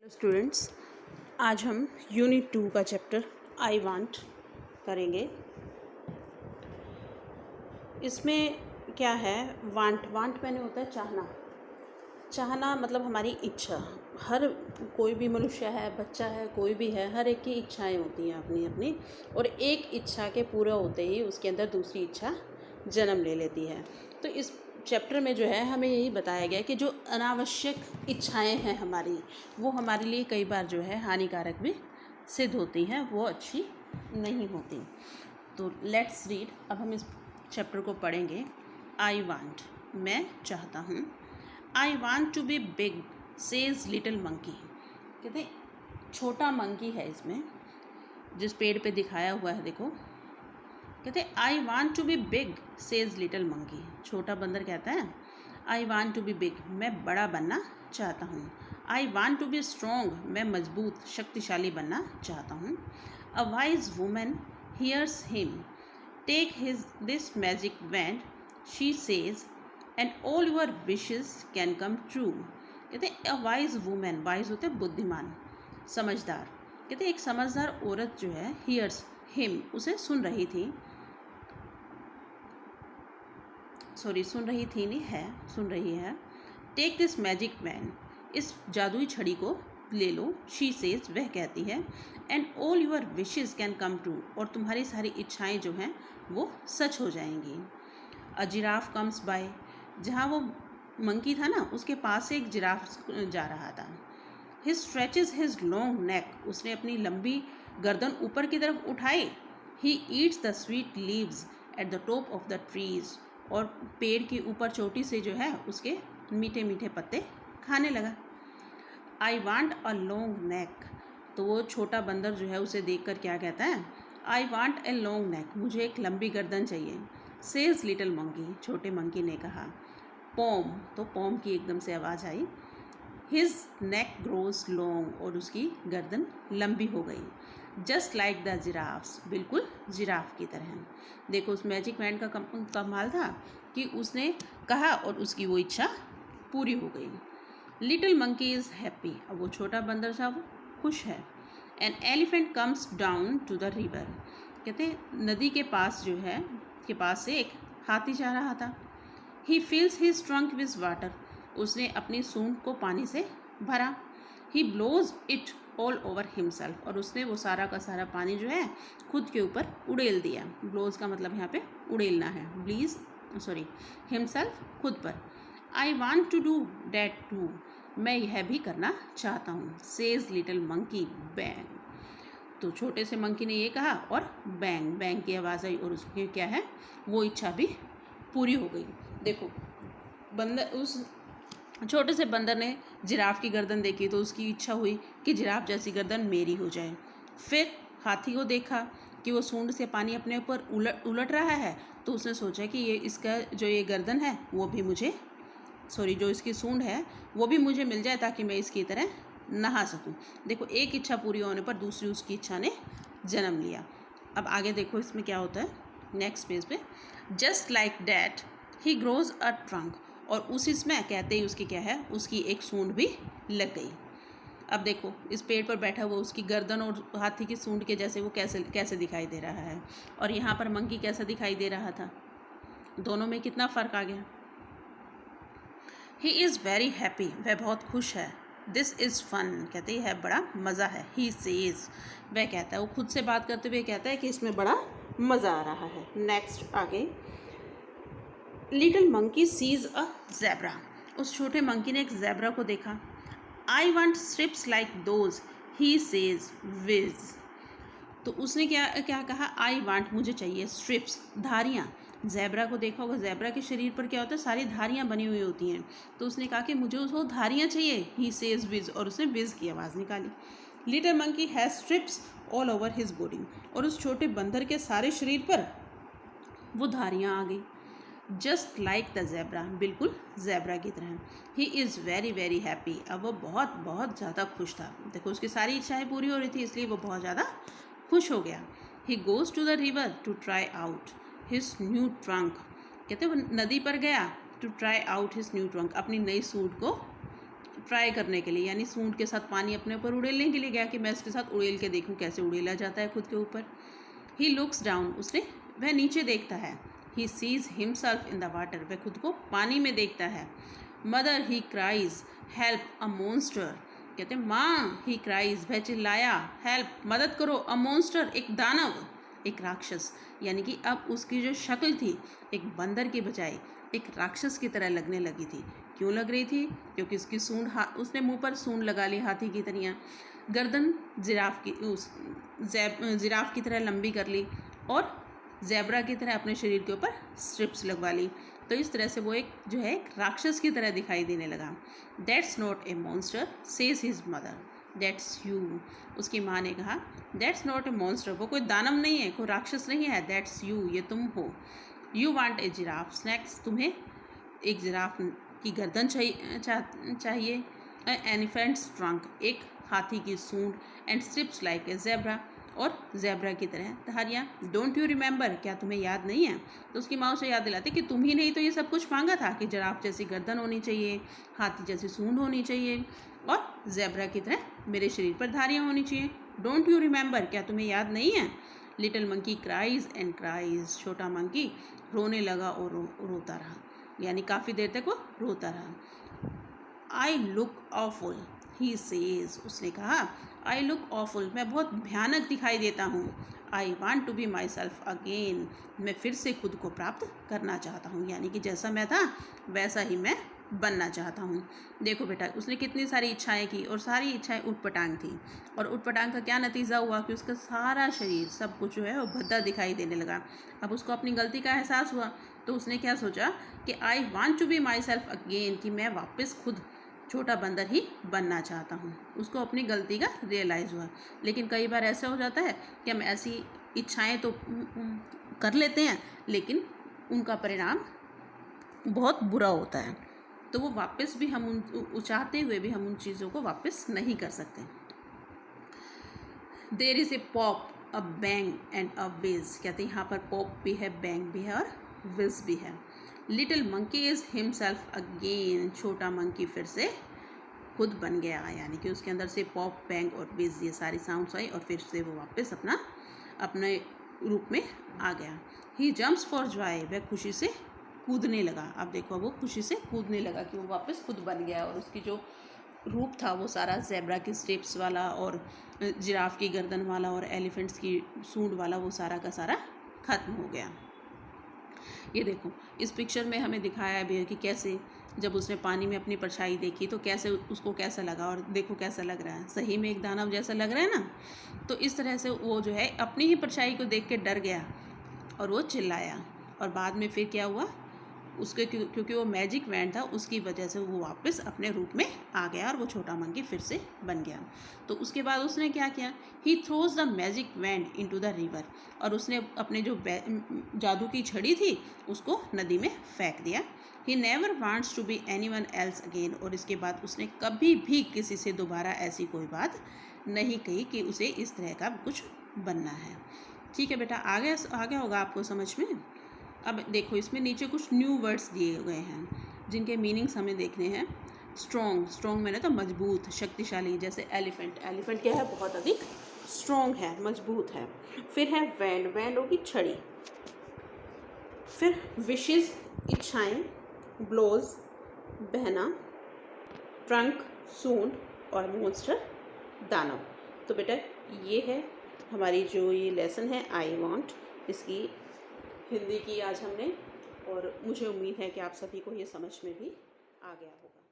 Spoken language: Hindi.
स्टूडेंट्स, आज हम यूनिट 2 का चैप्टर आई वांट करेंगे। इसमें क्या है, वांट मैंने होता है चाहना। चाहना मतलब हमारी इच्छा। हर कोई भी मनुष्य है, बच्चा है, कोई भी है, हर एक की इच्छाएं होती हैं अपनी अपनी, और एक इच्छा के पूरा होते ही उसके अंदर दूसरी इच्छा जन्म ले लेती है। तो इस चैप्टर में जो है हमें यही बताया गया कि जो अनावश्यक इच्छाएं हैं हमारी, वो हमारे लिए कई बार जो है हानिकारक भी सिद्ध होती हैं, वो अच्छी नहीं होती। तो लेट्स रीड। अब हम इस चैप्टर को पढ़ेंगे। आई वांट, मैं चाहता हूँ। I want to be big says little monkey. कहते छोटा मंकी है इसमें, जिस पेड़ पे दिखाया हुआ है, देखो कहते I want to be big says little monkey. छोटा बंदर कहता है I want to be big, मैं बड़ा बनना चाहता हूँ। I want to be strong, मैं मजबूत शक्तिशाली बनना चाहता हूँ। A wise woman hears him, take his this magic wand, she says, and all your wishes can come true. कहते अ वाइज वुमन, वाइज होते बुद्धिमान, समझदार। कहते एक समझदार औरत जो है हियर्स हिम, उसे सुन रही थी नहीं है, सुन रही है। टेक दिस मैजिक वैन, इस जादुई छड़ी को ले लो। शी सेज, वह कहती है, and all your wishes can come true, और तुम्हारी सारी इच्छाएं जो हैं वो सच हो जाएंगी। अ जिराफ कम्स बाय, जहाँ वो मंकी था ना, उसके पास से एक जिराफ जा रहा था। ही स्ट्रेचेज हिज लॉन्ग नेक, उसने अपनी लंबी गर्दन ऊपर की तरफ उठाई। He eats the sweet leaves at the top of the trees, और पेड़ की ऊपर चोटी से जो है उसके मीठे मीठे पत्ते खाने लगा। I want a long neck, तो वो छोटा बंदर जो है उसे देखकर क्या कहता है, I want a long neck, मुझे एक लंबी गर्दन चाहिए। सेज लिटिल मंकी, छोटे मंकी ने कहा। पॉम, तो पॉम की एकदम से आवाज़ आई। हिज नेक ग्रोज लॉन्ग, और उसकी गर्दन लंबी हो गई। जस्ट लाइक द जिराफ्स, बिल्कुल जिराफ की तरह। देखो उस मैजिक वैंड का कमाल था कि उसने कहा और उसकी वो इच्छा पूरी हो गई। लिटिल मंकी इज़ हैप्पी, अब वो छोटा बंदर था वो खुश है। An elephant comes down to the river, कहते नदी के पास जो है के पास से एक हाथी जा रहा था। He fills his trunk with water, उसने अपनी सूंड को पानी से भरा। He blows it all over himself, और उसने वो सारा का सारा पानी जो है खुद के ऊपर उड़ेल दिया। ब्लोज का मतलब यहाँ पे उड़ेलना है, हिमसेल्फ, खुद पर। I want to do that too, मैं यह भी करना चाहता हूँ। सेज लिटिल मंकी बैंग, तो छोटे से मंकी ने ये कहा और बैंग बैंग की आवाज़ आई, और उसकी क्या है वो इच्छा भी पूरी हो गई। देखो बंदर, उस छोटे से बंदर ने जिराफ की गर्दन देखी तो उसकी इच्छा हुई कि जिराफ जैसी गर्दन मेरी हो जाए। फिर हाथी को देखा कि वो सूंड से पानी अपने ऊपर उलट रहा है, तो उसने सोचा कि ये इसका जो ये गर्दन है वो भी मुझे जो इसकी सूंड है वो भी मुझे मिल जाए, ताकि मैं इसकी तरह नहा सकूं। देखो एक इच्छा पूरी होने पर दूसरी उसकी इच्छा ने जन्म लिया। अब आगे देखो इसमें क्या होता है नेक्स्ट पेज पे। Just like that he grows a trunk, और उस इसमें कहते ही उसकी क्या है उसकी एक सूंड भी लग गई। अब देखो इस पेड़ पर बैठा हुआ उसकी गर्दन और हाथी की सूंड के जैसे वो कैसे दिखाई दे रहा है, और यहाँ पर मंकी कैसा दिखाई दे रहा था, दोनों में कितना फ़र्क आ गया। ही इज़ वेरी हैप्पी, वह बहुत खुश है। दिस इज़ फन, कहते हैं बड़ा मज़ा है। ही सेज, वह कहता है, वो खुद से बात करते हुए कहता है कि इसमें बड़ा मज़ा आ रहा है। नेक्स्ट आगे। Little monkey sees a zebra, उस छोटे मंकी ने एक ज़ेब्रा को देखा। I want stripes like those, he says whizz, तो उसने क्या कहा, आई वांट, मुझे चाहिए, स्ट्रिप्स, धारियाँ। ज़ेब्रा को देखा होगा, ज़ेब्रा के शरीर पर क्या होता है सारी धारियाँ बनी हुई होती हैं, तो उसने कहा कि मुझे उसको धारियाँ चाहिए। ही सेज विज, और उसने विज की आवाज़ निकाली। Little monkey has strips all over his body, और उस छोटे बंदर के सारे शरीर पर वो धारियाँ आ गई। जस्ट लाइक द ज़ेब्रा, बिल्कुल ज़ेब्रा की तरह। He is very very happy, अब वो बहुत बहुत ज़्यादा खुश था। देखो उसकी सारी इच्छाएं पूरी हो रही थी, इसलिए वो बहुत ज़्यादा खुश हो गया। He goes to the river to try out his new trunk, कहते वो नदी पर गया to try out his new trunk, अपनी नई सूट को ट्राई करने के लिए, यानी सूंड के साथ पानी अपने ऊपर उड़ेलने के लिए गया कि मैं इसके साथ उड़ेल के देखूं कैसे उड़ेला जाता है खुद के ऊपर। ही लुक्स डाउन, वह नीचे देखता है। He sees himself in the water, वह खुद को पानी में देखता है। मदर, ही क्राइज, हेल्प अ मॉन्स्टर, कहते हैं माँ, ही क्राइज, वह चिल्लाया, हेल्प, मदद करो, अ मॉन्स्टर, एक दानव, एक राक्षस, यानी कि अब उसकी जो शक्ल थी एक बंदर की बजाय एक राक्षस की तरह लगने लगी थी। क्यों लग रही थी? क्योंकि उसकी सूंड, उसने मुंह पर सूंड लगा ली हाथी की तरह, गर्दन जिराफ की तरह लंबी कर ली और ज़ेब्रा की तरह अपने शरीर के ऊपर स्ट्रिप्स लगवा ली। तो इस तरह से वो एक जो है राक्षस की तरह दिखाई देने लगा। That's not a monster, says his mother, that's you, उसकी माँ ने कहा दैट्स नॉट ए मॉन्स्टर, वो कोई दानव नहीं है, कोई राक्षस नहीं है, दैट्स यू, ये तुम हो। You want a giraffe snacks, तुम्हें एक जिराफ की गर्दन चाहिए। एलिफेंट्स ट्रंक, एक हाथी की सूंड, and strips like a zebra, और ज़ेब्रा की तरह धारियाँ। डोंट यू रिमेंबर, क्या तुम्हें याद नहीं है? तो उसकी माँ उसे याद दिलाती कि तुम ही नहीं तो ये सब कुछ मांगा था कि जिराफ जैसी गर्दन होनी चाहिए, हाथी जैसी सूंड होनी चाहिए और ज़ेब्रा की तरह मेरे शरीर पर धारियाँ होनी चाहिए। डोंट यू रिमेंबर, क्या तुम्हें याद नहीं है? Little monkey cries and cries, छोटा मंकी रोने लगा और रोता रहा, यानी काफ़ी देर तक वो रोता रहा। I look awful, he says, उसने कहा आई लुक ऑफुल, मैं बहुत भयानक दिखाई देता हूँ। I want to be myself again, मैं फिर से खुद को प्राप्त करना चाहता हूँ, यानी कि जैसा मैं था वैसा ही मैं बनना चाहता हूँ। देखो बेटा, उसने कितनी सारी इच्छाएं की और सारी इच्छाएं उटपटांग थी, और उटपटांग का क्या नतीजा हुआ कि उसका सारा शरीर सब कुछ जो है वो भद्दा दिखाई देने लगा। अब उसको अपनी गलती का एहसास हुआ, तो उसने क्या सोचा कि I want to be myself again, कि मैं वापस खुद छोटा बंदर ही बनना चाहता हूँ। उसको अपनी गलती का रियलाइज़ हुआ। लेकिन कई बार ऐसा हो जाता है कि हम ऐसी इच्छाएं तो कर लेते हैं, लेकिन उनका परिणाम बहुत बुरा होता है, तो वो वापस भी हम उन चाहते हुए भी हम उन चीज़ों को वापस नहीं कर सकते। There is a pop, a bang and a whizz, कहते हैं यहाँ पर पॉप भी है, बैंग भी है और विज भी है। Little monkey is himself again, छोटा मंकी फिर से खुद बन गया, यानी कि उसके अंदर से पॉप, बैंग और विज ये सारी साउंड्स आई और फिर से वो वापस अपने रूप में आ गया। ही जम्प्स फॉर जॉय, वह खुशी से कूदने लगा। अब देखो वो खुशी से कूदने लगा कि वो वापस खुद बन गया और उसकी जो रूप था वो सारा ज़ेब्रा की स्ट्रिप्स वाला और जिराफ की गर्दन वाला और एलिफेंट्स की सूंड वाला वो सारा का सारा ख़त्म हो गया। ये देखो इस पिक्चर में हमें दिखाया भी है कि कैसे जब उसने पानी में अपनी परछाई देखी तो कैसे उसको कैसा लगा, और देखो कैसा लग रहा है, सही में एक दानव जैसा लग रहा है ना। तो इस तरह से वो जो है अपनी ही परछाई को देख के डर गया और वो चिल्लाया, और बाद में फिर क्या हुआ, उसके क्योंकि वो मैजिक वैंड था उसकी वजह से वो वापस अपने रूप में आ गया और वो छोटा मंकी फिर से बन गया। तो उसके बाद उसने क्या किया, he throws the magic wand into the river, और उसने अपने जो जादू की छड़ी थी उसको नदी में फेंक दिया। He never wants to be anyone else again, और इसके बाद उसने कभी भी किसी से दोबारा ऐसी कोई बात नहीं कही कि उसे इस तरह का कुछ बनना है। ठीक है बेटा, आ गया होगा आपको समझ में। अब देखो इसमें नीचे कुछ न्यू वर्ड्स दिए गए हैं जिनके मीनिंग्स हमें देखने हैं। स्ट्रॉन्ग, स्ट्रॉन्ग मैंने तो मजबूत, शक्तिशाली, जैसे एलिफेंट, एलिफेंट क्या है, बहुत अधिक स्ट्रॉन्ग है, मजबूत है। फिर है वैंड, वैंड होगी छड़ी। फिर विशेज़, इच्छाएं, ब्लोज, बहना, ट्रंक, सूंड, और मॉन्स्टर, दानव। तो बेटा ये है हमारी जो ये लेसन है आई वांट, इसकी हिंदी की आज हमने, और मुझे उम्मीद है कि आप सभी को ये समझ में भी आ गया होगा।